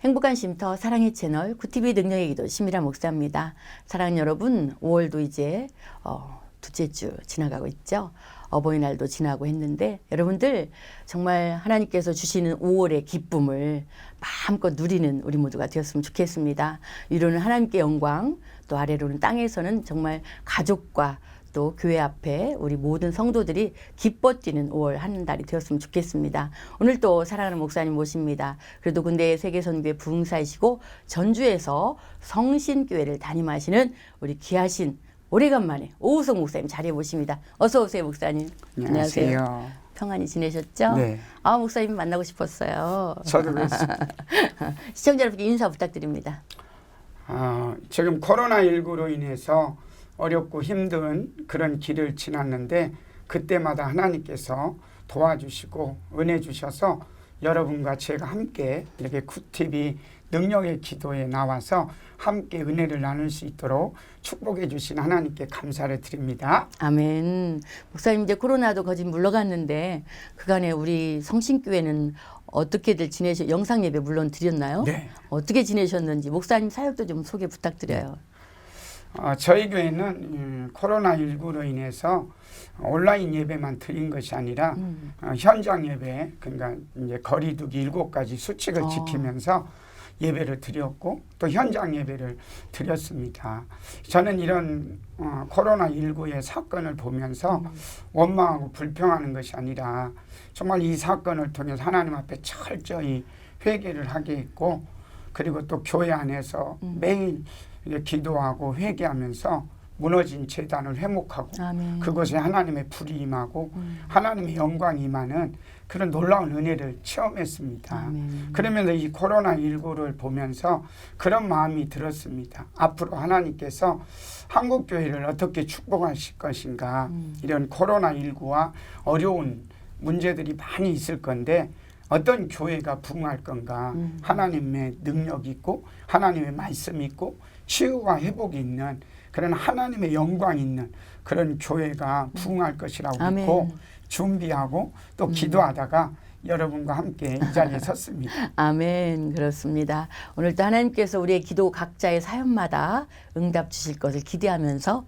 행복한 쉼터 사랑의 채널 구티비 능력의 기도 심이라 목사입니다. 사랑하는 여러분, 5월도 이제 둘째 주 지나가고 있죠. 어버이날도 지나고 했는데 여러분들 정말 하나님께서 주시는 5월의 기쁨을 마음껏 누리는 우리 모두가 되었으면 좋겠습니다. 위로는 하나님께 영광, 또 아래로는 땅에서는 정말 가족과 또 교회 앞에 우리 모든 성도들이 기뻐 뛰는 5월 한 달이 되었으면 좋겠습니다. 오늘 또 사랑하는 목사님 모십니다. 그래도 군대의 세계선교회 부흥사이시고 전주에서 성신교회를 담임하시는 우리 귀하신 오래간만에 오우석 목사님 자리에 모십니다. 어서 오세요, 목사님. 안녕하세요. 평안히 지내셨죠? 네. 아, 목사님 만나고 싶었어요. 저도 그렇습니다. 시청자 여러분께 인사 부탁드립니다. 지금 코로나19로 인해서 어렵고 힘든 그런 길을 지났는데 그때마다 하나님께서 도와주시고 은혜 주셔서 여러분과 제가 함께 이렇게 굿TV 능력의 기도에 나와서 함께 은혜를 나눌 수 있도록 축복해 주신 하나님께 감사를 드립니다. 아멘. 목사님 이제 코로나도 거진 물러갔는데 그간에 우리 성신교회는 어떻게들 영상 예배 물론 드렸나요? 네. 어떻게 지내셨는지 목사님 사역도 좀 소개 부탁드려요. 저희 교회는 코로나19로 인해서 온라인 예배만 드린 것이 아니라 현장 예배, 그러니까 이제 거리두기 7가지 수칙을 지키면서 예배를 드렸고 또 현장 예배를 드렸습니다. 저는 이런 코로나19의 사건을 보면서 원망하고 불평하는 것이 아니라 정말 이 사건을 통해서 하나님 앞에 철저히 회개를 하게 했고 그리고 또 교회 안에서 매일 기도하고 회개하면서 무너진 제단을 회복하고 아멘. 그곳에 하나님의 불이 임하고 하나님의 영광이 임하는 그런 놀라운 은혜를 체험했습니다. 아멘. 그러면서 이 코로나19를 보면서 그런 마음이 들었습니다. 앞으로 하나님께서 한국교회를 어떻게 축복하실 것인가. 이런 코로나19와 어려운 문제들이 많이 있을 건데 어떤 교회가 부흥할 건가. 하나님의 능력이 있고 하나님의 말씀이 있고 치유와 회복이 있는 그런 하나님의 영광이 있는 그런 교회가 부흥할 것이라고 아멘. 믿고 준비하고 또 기도하다가 여러분과 함께 이 자리에 섰습니다. 아멘. 그렇습니다. 오늘도 하나님께서 우리의 기도 각자의 사연마다 응답 주실 것을 기대하면서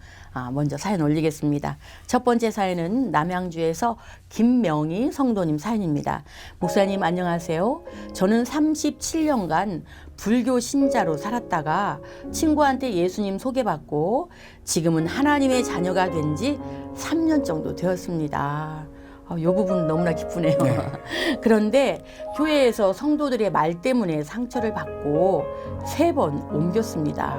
먼저 사연 올리겠습니다. 첫 번째 사연은 남양주에서 김명희 성도님 사연입니다. 목사님 안녕하세요. 저는 37년간 불교 신자로 살았다가 친구한테 예수님 소개받고 지금은 하나님의 자녀가 된 지 3년 정도 되었습니다. 이 부분 너무나 기쁘네요. 네. 그런데 교회에서 성도들의 말 때문에 상처를 받고 3번 옮겼습니다.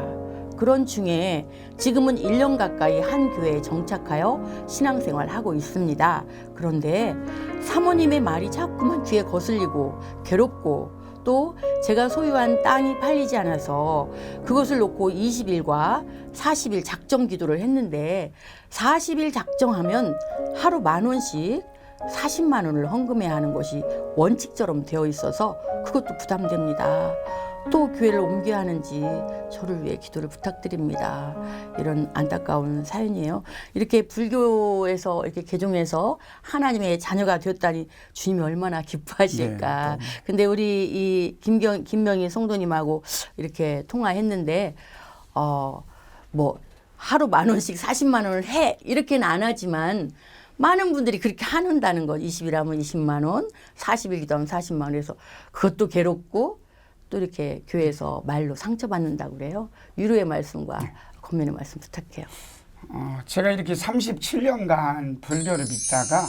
그런 중에 지금은 1년 가까이 한 교회에 정착하여 신앙생활하고 있습니다. 그런데 사모님의 말이 자꾸만 귀에 거슬리고 괴롭고 또 제가 소유한 땅이 팔리지 않아서 그것을 놓고 20일과 40일 작정 기도를 했는데 40일 작정하면 하루 10,000원씩 40만 원을 헌금해야 하는 것이 원칙처럼 되어 있어서 그것도 부담됩니다. 또 교회를 옮겨야 하는지 저를 위해 기도를 부탁드립니다. 이런 안타까운 사연이에요. 이렇게 불교에서 이렇게 개종해서 하나님의 자녀가 되었다니 주님이 얼마나 기뻐하실까. 네, 근데 우리 이 김명희 성도님하고 이렇게 통화했는데 뭐 하루 10,000원씩 40만 원을 해 이렇게는 안 하지만 많은 분들이 그렇게 한다는 것. 20일하면 20만 원, 40일기도 하면 40만 원. 그래서 그것도 괴롭고 또 이렇게 교회에서 말로 상처받는다고 그래요. 위로의 말씀과 권면의 말씀 부탁해요. 제가 이렇게 37년간 불교를 믿다가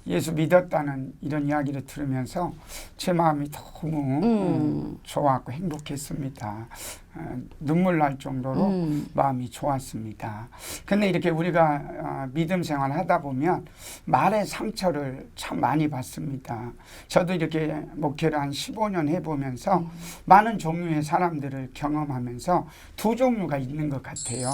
예수 믿었다는 이런 이야기를 들으면서 제 마음이 너무 좋았고 행복했습니다. 눈물 날 정도로 마음이 좋았습니다. 근데 이렇게 우리가 믿음 생활 하다 보면 말의 상처를 참 많이 받습니다. 저도 이렇게 목회를 한 15년 해보면서 많은 종류의 사람들을 경험하면서 두 종류가 있는 것 같아요.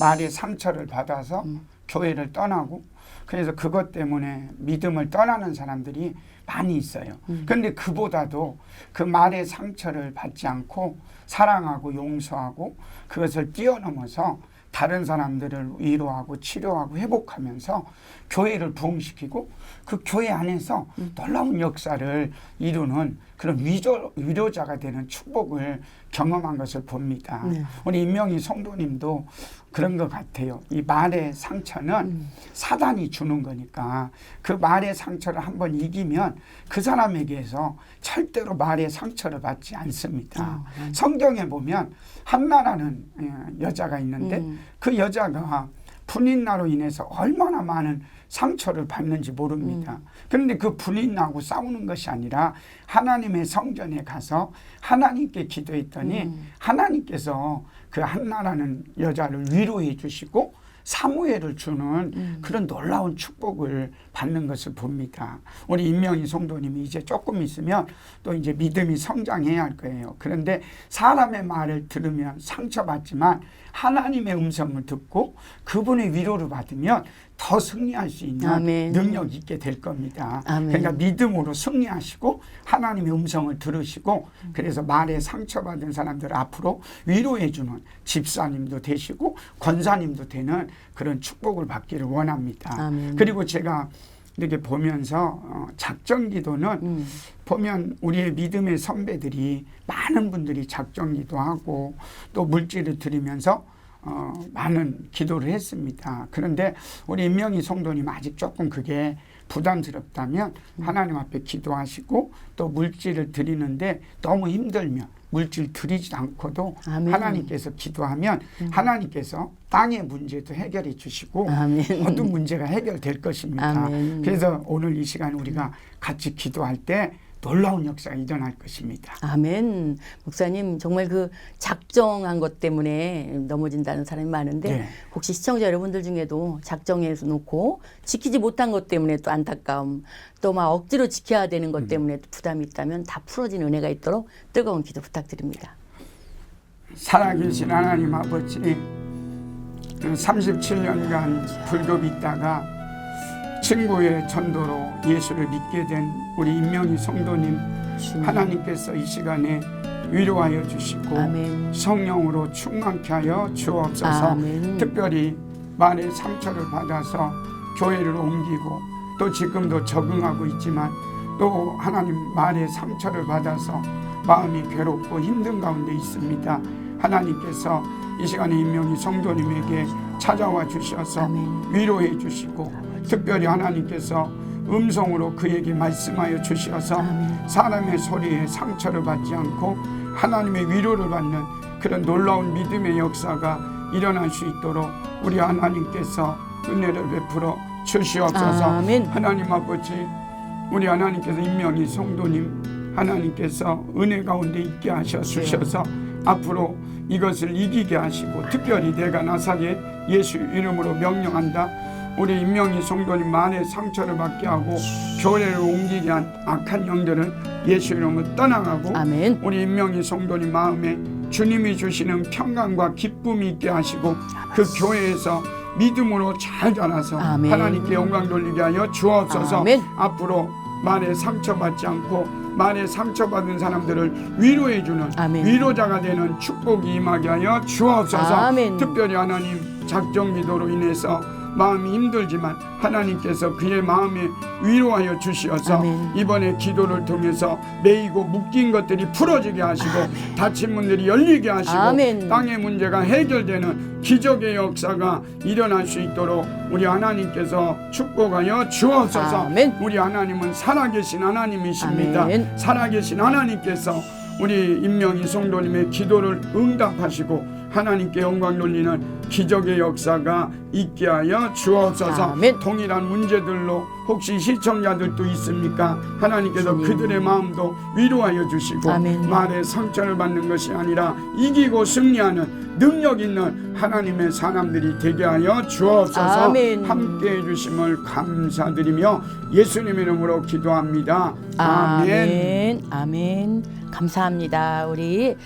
말의 상처를 받아서 교회를 떠나고 그래서 그것 때문에 믿음을 떠나는 사람들이 많이 있어요. 그런데 그보다도 그 말의 상처를 받지 않고 사랑하고 용서하고 그것을 뛰어넘어서 다른 사람들을 위로하고 치료하고 회복하면서 교회를 부흥시키고 그 교회 안에서 놀라운 역사를 이루는 그런 위로자가 되는 축복을 경험한 것을 봅니다. 우리 임명희 성도님도 그런 것 같아요. 이 말의 상처는 사단이 주는 거니까 그 말의 상처를 한번 이기면 그 사람에게서 절대로 말의 상처를 받지 않습니다. 성경에 보면 한나라는 여자가 있는데 그 여자가 분인나로 인해서 얼마나 많은 상처를 받는지 모릅니다. 그런데 그 분인나하고 싸우는 것이 아니라 하나님의 성전에 가서 하나님께 기도했더니 하나님께서 그 한나라는 여자를 위로해 주시고 사무엘을 주는 그런 놀라운 축복을 받는 것을 봅니다. 우리 임명희 성도님이 이제 조금 있으면 또 이제 믿음이 성장해야 할 거예요. 그런데 사람의 말을 들으면 상처받지만 하나님의 음성을 듣고 그분의 위로를 받으면 더 승리할 수 있는 아멘. 능력 있게 될 겁니다. 아멘. 그러니까 믿음으로 승리하시고 하나님의 음성을 들으시고 그래서 말에 상처받은 사람들 앞으로 위로해주는 집사님도 되시고 권사님도 되는 그런 축복을 받기를 원합니다. 아멘. 그리고 제가 이렇게 보면서 작정기도는 보면 우리의 믿음의 선배들이 많은 분들이 작정기도하고 또 물질을 드리면서 많은 기도를 했습니다. 그런데 우리 임명희 성도님 아직 조금 그게 부담스럽다면 하나님 앞에 기도하시고 또 물질을 드리는데 너무 힘들면 물질 드리지 않고도 아멘. 하나님께서 기도하면 하나님께서 땅의 문제도 해결해 주시고 아멘. 모든 문제가 해결될 것입니다. 아멘. 그래서 오늘 이 시간 우리가 같이 기도할 때 놀라운 역사가 일어날 것입니다. 아멘. 목사님 정말 그 작정한 것 때문에 넘어진다는 사람이 많은데 네. 혹시 시청자 여러분들 중에도 작정해서 놓고 지키지 못한 것 때문에 또 안타까움 또 막 억지로 지켜야 되는 것 때문에 또 부담이 있다면 다 풀어진 은혜가 있도록 뜨거운 기도 부탁드립니다. 살아계신 하나님 아버지 37년간 불교 믿다가 친구의 전도로 예수를 믿게 된 우리 임명희 성도님 하나님께서 이 시간에 위로하여 주시고 아멘. 성령으로 충만케 하여 주옵소서. 아멘. 특별히 말의 상처를 받아서 교회를 옮기고 또 지금도 적응하고 있지만 또 하나님 말의 상처를 받아서 마음이 괴롭고 힘든 가운데 있습니다. 하나님께서 이 시간에 임명희 성도님에게 찾아와 주셔서 아멘. 위로해 주시고 특별히 하나님께서 음성으로 그에게 말씀하여 주셔서 아멘. 사람의 소리에 상처를 받지 않고 하나님의 위로를 받는 그런 놀라운 믿음의 역사가 일어날 수 있도록 우리 하나님께서 은혜를 베풀어 주시옵소서. 아멘. 하나님 아버지 우리 하나님께서 임명희 성도님 하나님께서 은혜 가운데 있게 하셔 주셔서 앞으로 이것을 이기게 하시고 특별히 내가 나사렛 예수 이름으로 명령한다. 우리 임명희 성도님 만의 상처를 받게 하고 교회를 옮기게 한 악한 영들은 예수 이름으로 떠나가고 아멘. 우리 임명희 성도님 마음에 주님이 주시는 평강과 기쁨이 있게 하시고 그 교회에서 믿음으로 잘 자라서 아멘. 하나님께 영광 돌리게 하여 주옵소서. 아멘. 앞으로 말에 상처받지 않고 말에 상처받은 사람들을 위로해주는 아멘. 위로자가 되는 축복이 임하게 하여 주옵소서. 아멘. 특별히 하나님 작정기도로 인해서 마음이 힘들지만 하나님께서 그의 마음에 위로하여 주시어서 아멘. 이번에 기도를 통해서 매이고 묶인 것들이 풀어지게 하시고 닫힌 문들이 열리게 하시고 아멘. 땅의 문제가 해결되는 기적의 역사가 일어날 수 있도록 우리 하나님께서 축복하여 주옵소서. 아멘. 우리 하나님은 살아계신 하나님이십니다. 아멘. 살아계신 하나님께서 우리 임명희 성도님의 기도를 응답하시고 하나님께 영광 돌리는 기적의 역사가 있게 하여 주옵소서. 아멘. 동일한 문제들로 혹시 시청자들도 있습니까? 하나님께서 그들의 마음도 위로하여 주시고 아멘. 말에 상처를 받는 것이 아니라 이기고 승리하는 능력 있는 하나님의 사람들이 되게 하여 주옵소서. 아멘. 함께해 주심을 감사드리며 예수님의 이름으로 기도합니다. 아멘. 아멘. 아멘. 감사합니다. 우리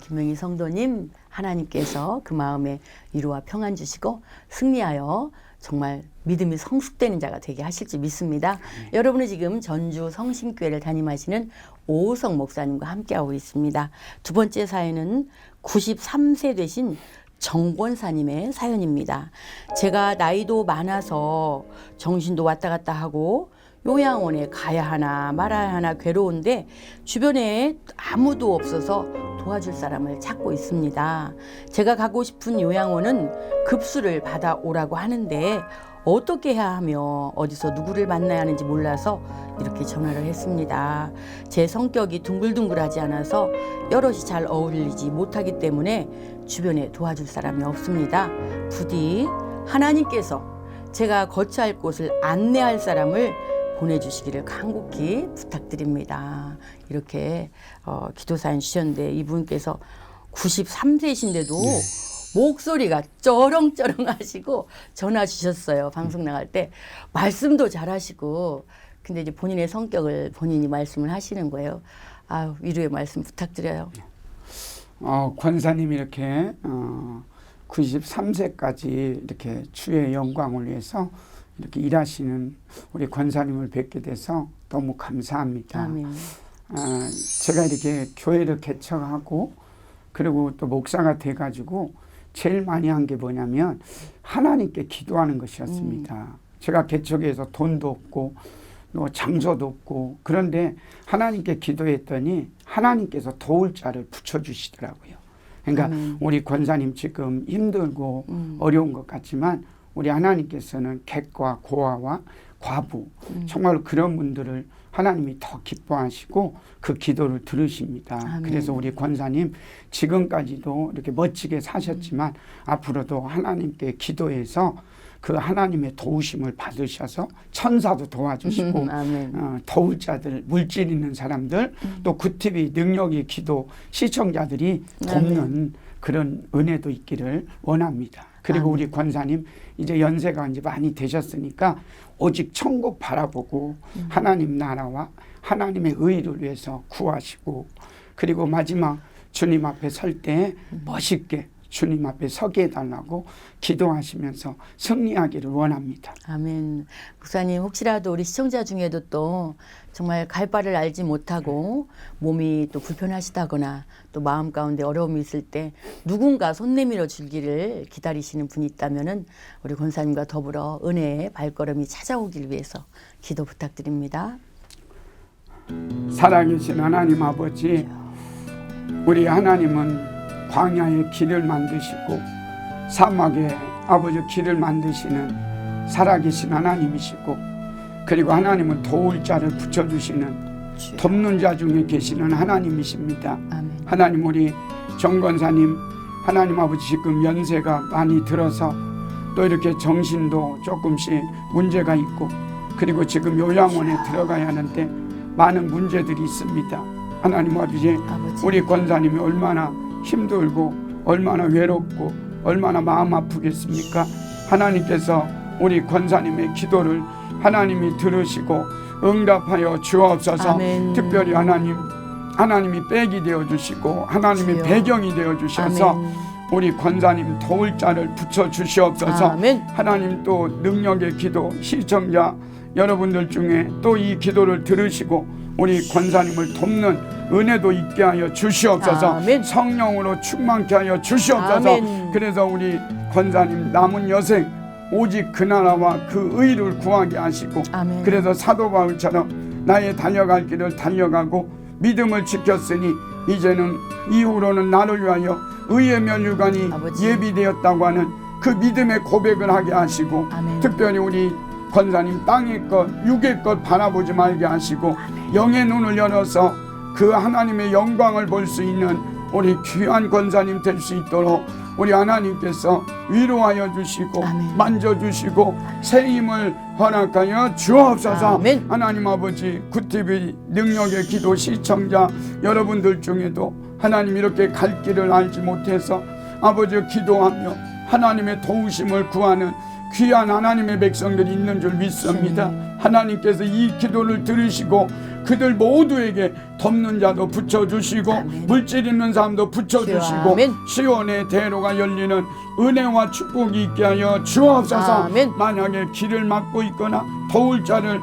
김명희 성도님 하나님께서 그 마음에 위로와 평안 주시고 승리하여 정말 믿음이 성숙되는 자가 되게 하실지 믿습니다. 여러분은 지금 전주 성심교회를 담임하시는 오우성 목사님과 함께하고 있습니다. 두 번째 사연은 93세 되신 정권사님의 사연입니다. 제가 나이도 많아서 정신도 왔다 갔다 하고 요양원에 가야 하나 말아야 하나 괴로운데 주변에 아무도 없어서 도와줄 사람을 찾고 있습니다. 제가 가고 싶은 요양원은 급수를 받아오라고 하는데 어떻게 해야 하며 어디서 누구를 만나야 하는지 몰라서 이렇게 전화를 했습니다. 제 성격이 둥글둥글하지 않아서 여럿이 잘 어울리지 못하기 때문에 주변에 도와줄 사람이 없습니다. 부디 하나님께서 제가 거처할 곳을 안내할 사람을 보내주시기를 간곡히 부탁드립니다. 이렇게 기도사연 주셨는데 이분께서 93세이신데도 목소리가 쩌렁쩌렁 하시고 전화 주셨어요. 방송 나갈 때 말씀도 잘하시고 근데 이제 본인의 성격을 본인이 말씀을 하시는 거예요. 아유, 위로의 말씀 부탁드려요. 권사님이 이렇게 93세까지 이렇게 주의 영광을 위해서 이렇게 일하시는 우리 권사님을 뵙게 돼서 너무 감사합니다. 아멘. 제가 이렇게 교회를 개척하고 그리고 또 목사가 돼가지고 제일 많이 한 게 뭐냐면 하나님께 기도하는 것이었습니다. 제가 개척해서 돈도 없고 또 장소도 없고 그런데 하나님께 기도했더니 하나님께서 도울 자를 붙여주시더라고요. 그러니까 우리 권사님 지금 힘들고 어려운 것 같지만 우리 하나님께서는 객과 고아와 과부 정말 그런 분들을 하나님이 더 기뻐하시고 그 기도를 들으십니다. 아멘. 그래서 우리 권사님 지금까지도 이렇게 멋지게 사셨지만 앞으로도 하나님께 기도해서 그 하나님의 도우심을 받으셔서 천사도 도와주시고 도울 자들, 물질 있는 사람들 또 굿TV 능력의 기도 시청자들이 돕는 그런 은혜도 있기를 원합니다. 그리고 우리 권사님 이제 연세가 이제 많이 되셨으니까 오직 천국 바라보고 하나님 나라와 하나님의 의를 위해서 구하시고 그리고 마지막 주님 앞에 설 때 멋있게 주님 앞에 서게 해달라고 기도하시면서 승리하기를 원합니다. 아멘. 목사님 혹시라도 우리 시청자 중에도 또 정말 갈 바를 알지 못하고 몸이 또 불편하시다거나 또 마음 가운데 어려움이 있을 때 누군가 손 내밀어 주기를 기다리시는 분이 있다면은 우리 권사님과 더불어 은혜의 발걸음이 찾아오길 위해서 기도 부탁드립니다. 살아계신 하나님 아버지, 우리 하나님은 광야에 길을 만드시고 사막에 아버지 길을 만드시는 살아계신 하나님이시고 그리고 하나님은 도울 자를 붙여주시는 돕는 자 중에 계시는 하나님이십니다. 아멘. 하나님 우리 정권사님 하나님 아버지 지금 연세가 많이 들어서 또 이렇게 정신도 조금씩 문제가 있고 그리고 지금 요양원에 들어가야 하는데 많은 문제들이 있습니다. 하나님 아버지 우리 권사님이 얼마나 힘들고 얼마나 외롭고 얼마나 마음 아프겠습니까? 하나님께서 우리 권사님의 기도를 하나님이 들으시고 응답하여 주옵소서. 아멘. 특별히 하나님이 백이 되어주시고 하나님의 주여. 배경이 되어주셔서 아멘. 우리 권사님 도울 자를 붙여주시옵소서. 아멘. 하나님 또 능력의 기도 시청자 여러분들 중에 또 이 기도를 들으시고 우리 권사님을 돕는 은혜도 있게 하여 주시옵소서. 아멘. 성령으로 충만케 하여 주시옵소서. 아멘. 그래서 우리 권사님 남은 여생 오직 그 나라와 그 의를 구하게 하시고 아멘. 그래서 사도 바울처럼 나의 달려갈 길을 달려가고 믿음을 지켰으니 이제는 이후로는 나를 위하여 의의 면류관이 아버지. 예비되었다고 하는 그 믿음의 고백을 하게 하시고 아멘. 특별히 우리 권사님 땅의 것 육의 것 바라보지 말게 하시고 영의 눈을 열어서 그 하나님의 영광을 볼 수 있는 우리 귀한 권사님 될 수 있도록 우리 하나님께서 위로하여 주시고 아멘. 만져주시고 새 힘을 허락하여 주옵소서. 아멘. 하나님 아버지 굿TV 능력의 기도 시청자 여러분들 중에도 하나님 이렇게 갈 길을 알지 못해서 아버지 기도하며 하나님의 도우심을 구하는 귀한 하나님의 백성들이 있는 줄 믿습니다. 하나님께서 이 기도를 들으시고 그들 모두에게 돕는 자도 붙여주시고 아멘. 물질 있는 사람도 붙여주시고 아멘. 시온의 대로가 열리는 은혜와 축복이 있게 하여 주옵소서. 아멘. 만약에 길을 막고 있거나 도울 자를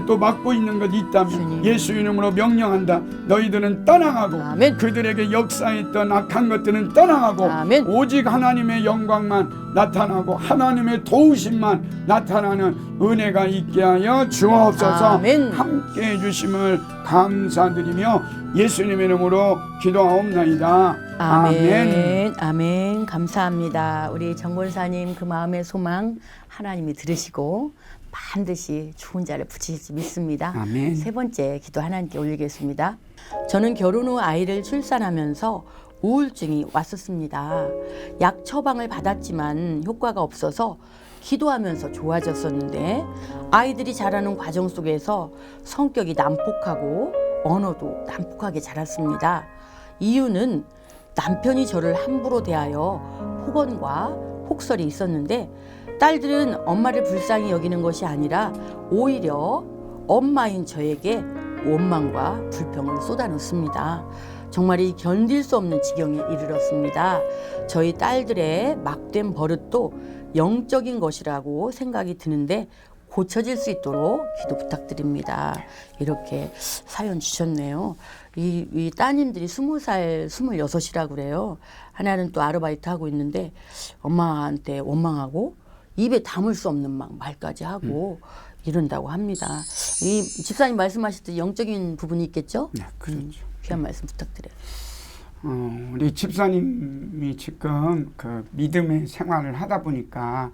또 막고 있는 것 있다면 주님. 예수 이름으로 명령한다. 너희들은 떠나가고 아멘. 그들에게 역사했던 악한 것들은 떠나가고 아멘. 오직 하나님의 영광만 나타나고 하나님의 도우심만 나타나는 은혜가 있게 하여 주옵소서. 아멘. 함께 해주심을 감사드리며 예수님의 이름으로 기도하옵나이다. 아멘. 아멘. 감사합니다. 우리 정권사님 그 마음의 소망 하나님이 들으시고 반드시 좋은 자를 붙이실지 믿습니다. 아멘. 세 번째 기도 하나님께 올리겠습니다. 저는 결혼 후 아이를 출산하면서 우울증이 왔었습니다. 약 처방을 받았지만 효과가 없어서 기도하면서 좋아졌었는데 아이들이 자라는 과정 속에서 성격이 난폭하고 언어도 난폭하게 자랐습니다. 이유는 남편이 저를 함부로 대하여 폭언과 폭설이 있었는데 딸들은 엄마를 불쌍히 여기는 것이 아니라 오히려 엄마인 저에게 원망과 불평을 쏟아놓습니다. 정말 이 견딜 수 없는 지경에 이르렀습니다. 저희 딸들의 막된 버릇도 영적인 것이라고 생각이 드는데 고쳐질 수 있도록 기도 부탁드립니다. 이렇게 사연 주셨네요. 이 따님들이 20살, 26이라고 그래요. 하나는 또 아르바이트 하고 있는데 엄마한테 원망하고 입에 담을 수 없는 막 말까지 하고 이런다고 합니다. 이 집사님 말씀하실 영적인 부분이 있겠죠? 네, 그렇죠. 귀한 말씀 부탁드려요. 우리 집사님이 지금 그 믿음의 생활을 하다 보니까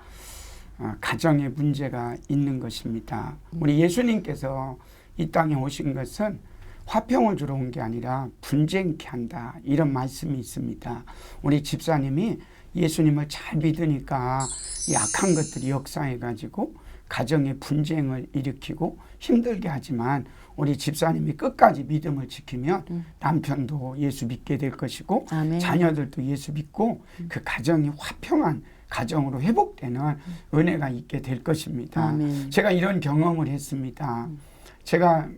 가정에 문제가 있는 것입니다. 우리 예수님께서 이 땅에 오신 것은 화평을 주러 온 게 아니라 분쟁케 한다, 이런 말씀이 있습니다. 우리 집사님이 예수님을 잘 믿으니까 이 악한 것들이 역사해가지고 가정에 분쟁을 일으키고 힘들게 하지만 우리 집사님이 끝까지 믿음을 지키면 남편도 예수 믿게 될 것이고 아멘. 자녀들도 예수 믿고 그 가정이 화평한 가정으로 회복되는 은혜가 있게 될 것입니다. 아멘. 제가 이런 경험을 했습니다. 제가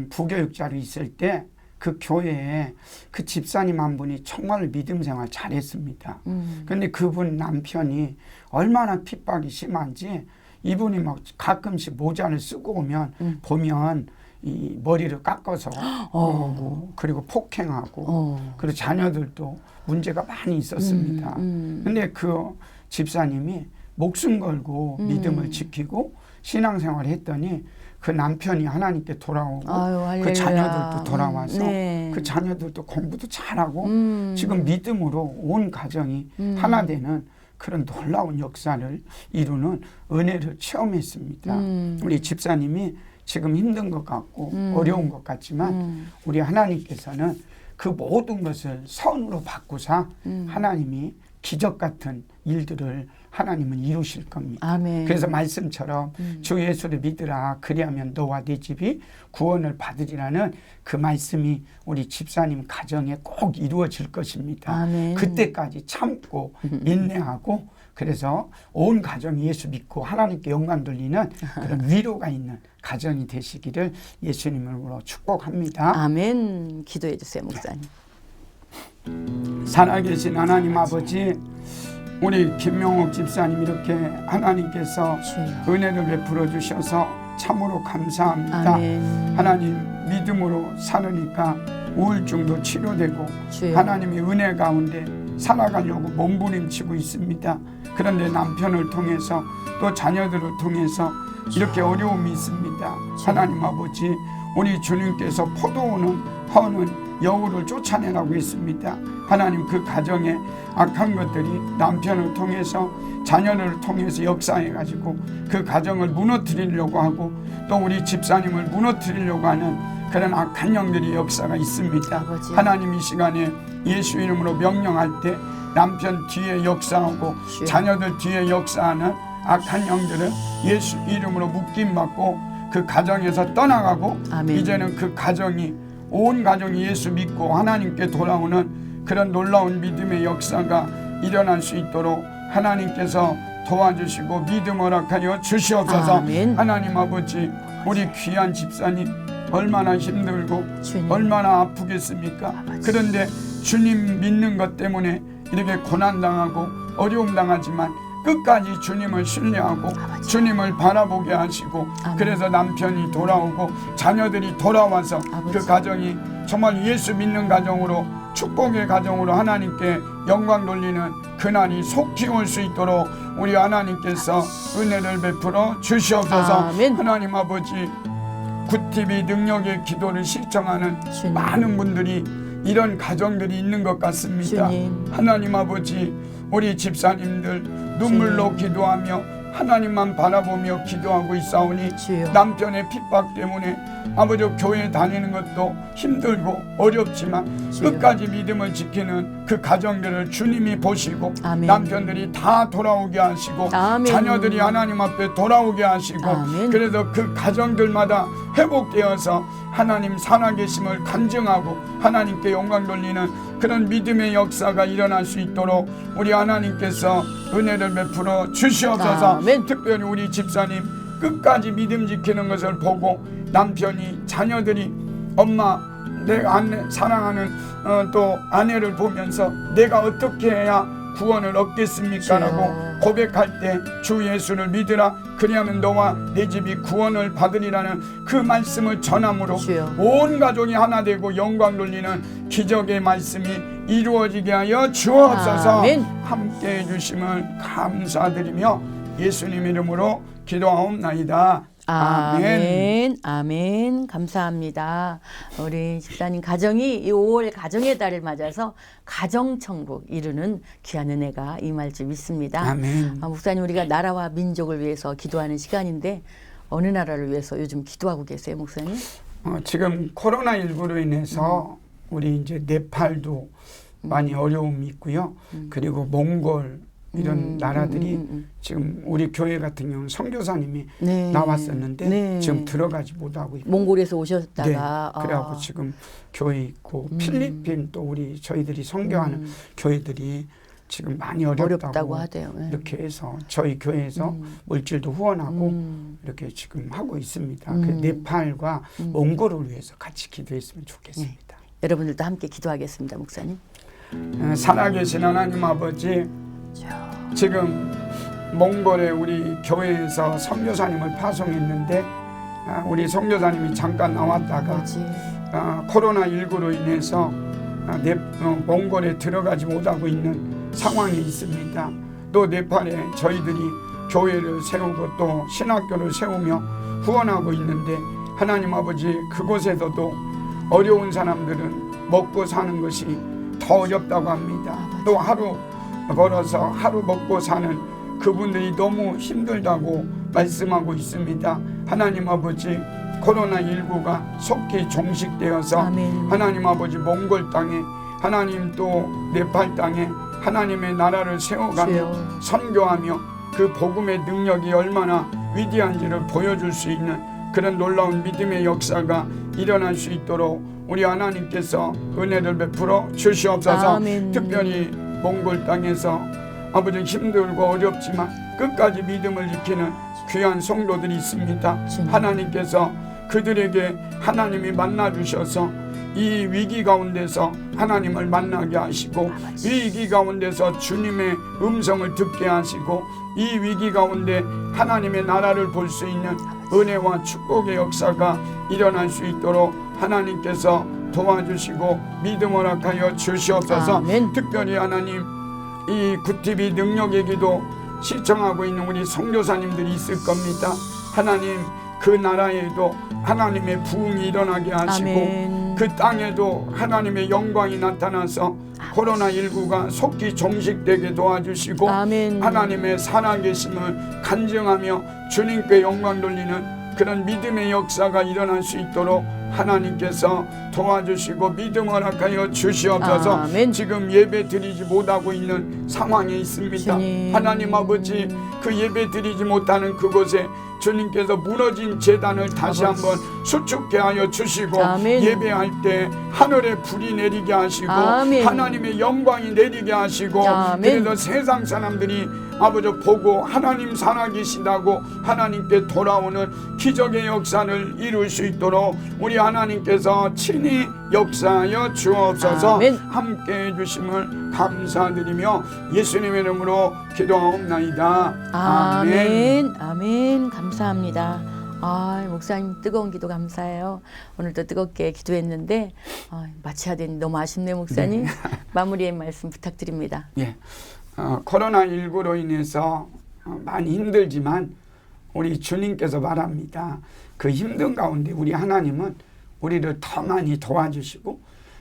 부교육자로 있을 때 그 교회에 그 집사님 한 분이 정말 믿음 생활 잘했습니다. 그런데 그분 남편이 얼마나 핍박이 심한지 이분이 막 가끔씩 모자를 쓰고 오면 보면 이 머리를 깎아서 오고 그리고 폭행하고 그리고 자녀들도 문제가 많이 있었습니다. 근데 그 집사님이 목숨 걸고 믿음을 지키고 신앙생활을 했더니 그 남편이 하나님께 돌아오고 아유, 그 자녀들도 돌아와서 네. 그 자녀들도 공부도 잘하고 지금 믿음으로 온 가정이 하나 되는 그런 놀라운 역사를 이루는 은혜를 체험했습니다. 우리 집사님이 지금 힘든 것 같고 어려운 것 같지만 우리 하나님께서는 그 모든 것을 선으로 바꾸사 하나님이 기적 같은 일들을 하나님은 이루실 겁니다. 아멘. 그래서 말씀처럼 주 예수를 믿으라 그리하면 너와 네 집이 구원을 받으리라는 그 말씀이 우리 집사님 가정에 꼭 이루어질 것입니다. 아멘. 그때까지 참고 인내하고 그래서 온 가정이 예수 믿고 하나님께 영광 돌리는 그런 위로가 있는 가정이 되시기를 예수님으로 축복합니다. 아멘. 기도해 주세요, 목사님. 살아계신 하나님 아버지, 우리 김명옥 집사님 이렇게 하나님께서 주여. 은혜를 베풀어 주셔서 참으로 감사합니다. 아멘. 하나님 믿음으로 살으니까 우울증도 치료되고 주여. 하나님의 은혜 가운데 살아가려고 몸부림치고 있습니다. 그런데 남편을 통해서 또 자녀들을 통해서 이렇게 어려움이 있습니다. 하나님 아버지, 우리 주님께서 포도원은 허는 여우를 쫓아내라고 했습니다. 하나님 그 가정에 악한 것들이 남편을 통해서 자녀를 통해서 역사해가지고 그 가정을 무너뜨리려고 하고 또 우리 집사님을 무너뜨리려고 하는 그런 악한 영들의 역사가 있습니다. 아버지. 하나님 이 시간에 예수 이름으로 명령할 때 남편 뒤에 역사하고 주여. 자녀들 뒤에 역사하는 악한 영들은 예수 이름으로 묶임받고 그 가정에서 떠나가고 아멘. 이제는 그 가정이 온 가정이 예수 믿고 하나님께 돌아오는 그런 놀라운 믿음의 역사가 일어날 수 있도록 하나님께서 도와주시고 믿음 허락하여 주시옵소서. 아멘. 하나님 아버지, 우리 귀한 집사님 얼마나 힘들고 주님. 얼마나 아프겠습니까? 그런데 주님 믿는 것 때문에 이렇게 고난당하고 어려움 당하지만 끝까지 주님을 신뢰하고 주님을 바라보게 하시고 아멘. 그래서 남편이 돌아오고 자녀들이 돌아와서 아버지. 그 가정이 정말 예수 믿는 가정으로 축복의 가정으로 하나님께 영광 돌리는 그날이 속히 올 수 있도록 우리 하나님께서 은혜를 베풀어 주시옵소서. 아멘. 하나님 아버지, 굿TV 능력의 기도를 시청하는 주님. 많은 분들이 이런 가정들이 있는 것 같습니다. 주님. 하나님 아버지, 우리 집사님들 눈물로 기도하며 하나님만 바라보며 기도하고 있사오니 주여. 남편의 핍박 때문에 아버지 교회 다니는 것도 힘들고 어렵지만 주여. 끝까지 믿음을 지키는 그 가정들을 주님이 보시고 아멘. 남편들이 다 돌아오게 하시고 아멘. 자녀들이 하나님 앞에 돌아오게 하시고 아멘. 그래서 그 가정들마다 회복되어서 하나님 살아계심을 간증하고 하나님께 영광 돌리는 그런 믿음의 역사가 일어날 수 있도록 우리 하나님께서 은혜를 베풀어 주시옵소서. 아멘. 특별히 우리 집사님 끝까지 믿음 지키는 것을 보고 남편이 자녀들이 엄마 내가 사랑하는 또 아내를 보면서 내가 어떻게 해야 구원을 얻겠습니까? 라고 고백할 때 주 예수를 믿으라 그리하면 너와 내 집이 구원을 받으리라는 그 말씀을 전함으로 주여. 온 가족이 하나 되고 영광 돌리는 기적의 말씀이 이루어지게 하여 주옵소서. 아멘. 함께해 주심을 감사드리며 예수님 이름으로 기도하옵나이다. 아멘. 아멘. 감사합니다. 우리 집사님 가정이 이 5월 가정의 달을 맞아서 가정천국 이루는 귀한 은혜가 임할 줄 믿습니다. 아멘. 목사님, 우리가 나라와 민족을 위해서 기도하는 시간인데 어느 나라를 위해서 요즘 기도하고 계세요, 목사님? 지금 코로나19로 인해서 우리 이제 네팔도 많이 어려움이 있고요. 그리고 몽골 이런 나라들이 지금 우리 교회 같은 경우는 선교사님이 네. 나왔었는데 네. 지금 들어가지 못하고 있고 몽골에서 오셨다가 네. 그래갖고 지금 교회 있고 필리핀 또 우리 저희들이 선교하는 교회들이 지금 많이 어렵다고 하대요. 네. 이렇게 해서 저희 교회에서 물질도 후원하고 이렇게 지금 하고 있습니다. 그 네팔과 몽골을 위해서 같이 기도했으면 좋겠습니다. 네. 여러분들도 함께 기도하겠습니다, 목사님. 살아계신 하나님 아버지, 지금 몽골에 우리 교회에서 선교사님을 파송했는데 우리 선교사님이 잠깐 나왔다가 코로나19로 인해서 몽골에 들어가지 못하고 있는 상황이 있습니다. 또 네팔에 저희들이 교회를 세우고 또 신학교를 세우며 후원하고 있는데 하나님 아버지, 그곳에서도 어려운 사람들은 먹고 사는 것이 더 어렵다고 합니다. 또 하루 벌어서 하루 먹고 사는 그분들이 너무 힘들다고 말씀하고 있습니다. 하나님 아버지, 코로나19가 속히 종식되어서 아멘. 하나님 아버지 몽골 땅에 하나님 또 네팔 땅에 하나님의 나라를 세워가며 주여. 선교하며 그 복음의 능력이 얼마나 위대한지를 보여줄 수 있는 그런 놀라운 믿음의 역사가 일어날 수 있도록 우리 하나님께서 은혜를 베풀어 주시옵소서. 아멘. 특별히 몽골 땅에서 아버지 힘들고 어렵지만 끝까지 믿음을 지키는 귀한 성도들이 있습니다. 주님. 하나님께서 그들에게 하나님이 만나 주셔서 이 위기 가운데서 하나님을 만나게 하시고 이 위기 가운데서 주님의 음성을 듣게 하시고 이 위기 가운데 하나님의 나라를 볼 수 있는 은혜와 축복의 역사가 일어날 수 있도록 하나님께서 도와주시고 믿음 허락하여 주시옵소서. 아멘. 특별히 하나님, 이 굿TV 능력의 기도 시청하고 있는 우리 선교사님들이 있을 겁니다. 하나님, 그 나라에도 하나님의 부흥이 일어나게 하시고 아멘. 그 땅에도 하나님의 영광이 나타나서 코로나19가 속히 종식되게 도와주시고 아멘. 하나님의 살아계심을 간증하며 주님께 영광 돌리는 그런 믿음의 역사가 일어날 수 있도록 하나님께서 도와주시고 믿음 허락하여 주시옵소서. 아멘. 지금 예배 드리지 못하고 있는 상황에 있습니다. 주님. 하나님 아버지, 그 예배 드리지 못하는 그곳에 주님께서 무너진 제단을 다시 한번 수축케 하여 주시고 아멘. 예배할 때 하늘에 불이 내리게 하시고 아멘. 하나님의 영광이 내리게 하시고 아멘. 그래서 세상 사람들이 아버지 보고 하나님 살아계시다고 하나님께 돌아오는 기적의 역사를 이룰 수 있도록 우리 하나님께서 친히 역사하여 주옵소서. 아멘. 함께해 주심을 감사드리며 예수님의 이름으로 기도하옵나이다. 아멘. 아멘. 감사합니다. 목사님 뜨거운 기도 감사해요. 오늘도 뜨겁게 기도했는데 마쳐야 되니 너무 아쉽네요, 목사님. 네. 마무리의 말씀 부탁드립니다. 예, 코로나19로 인해서 많이 힘들지만 우리 주님께서 말합니다. 그 힘든 가운데 우리 하나님은 우리를 더 많이 도와주시고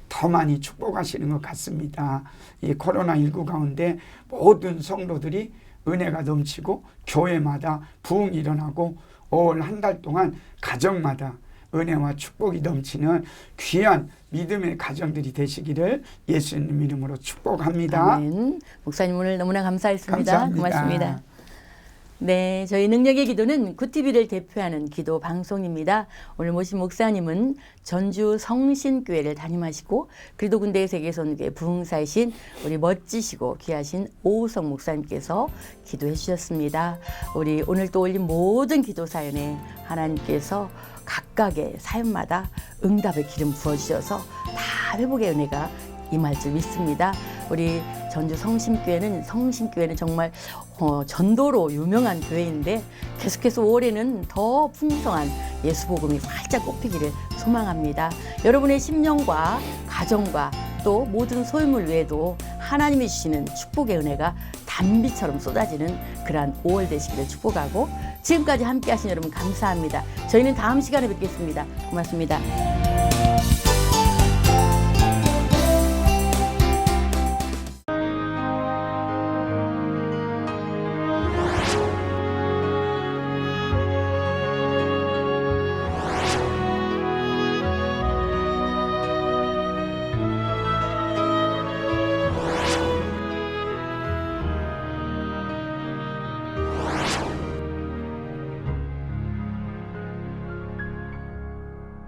더 많이 축복하시는 것 같습니다. 이 코로나19 가운데 모든 성도들이 은혜가 넘치고 교회마다 부흥이 일어나고 올 한 달 동안 가정마다 은혜와 축복이 넘치는 귀한 믿음의 가정들이 되시기를 예수님 이름으로 축복합니다. 아멘. 목사님 오늘 너무나 감사했습니다. 감사합니다. 고맙습니다. 네, 저희 능력의 기도는 굿TV를 대표하는 기도 방송입니다. 오늘 모신 목사님은 전주 성신교회를 담임하시고 그리도 군대의 세계선교회 부흥사이신 우리 멋지시고 귀하신 오우성 목사님께서 기도해 주셨습니다. 우리 오늘 또 올린 모든 기도 사연에 하나님께서 각각의 사연마다 응답의 기름 부어주셔서 다 회복의 은혜가 임할 줄 믿습니다. 우리 전주 성신교회는 정말 전도로 유명한 교회인데 계속해서 올해는 더 풍성한 예수복음이 활짝 꼽히기를 소망합니다. 여러분의 심령과 가정과 또 모든 소유물 외에도 하나님이 주시는 축복의 은혜가 단비처럼 쏟아지는 그러한 5월 되시기를 축복하고 지금까지 함께 하신 여러분 감사합니다. 저희는 다음 시간에 뵙겠습니다. 고맙습니다.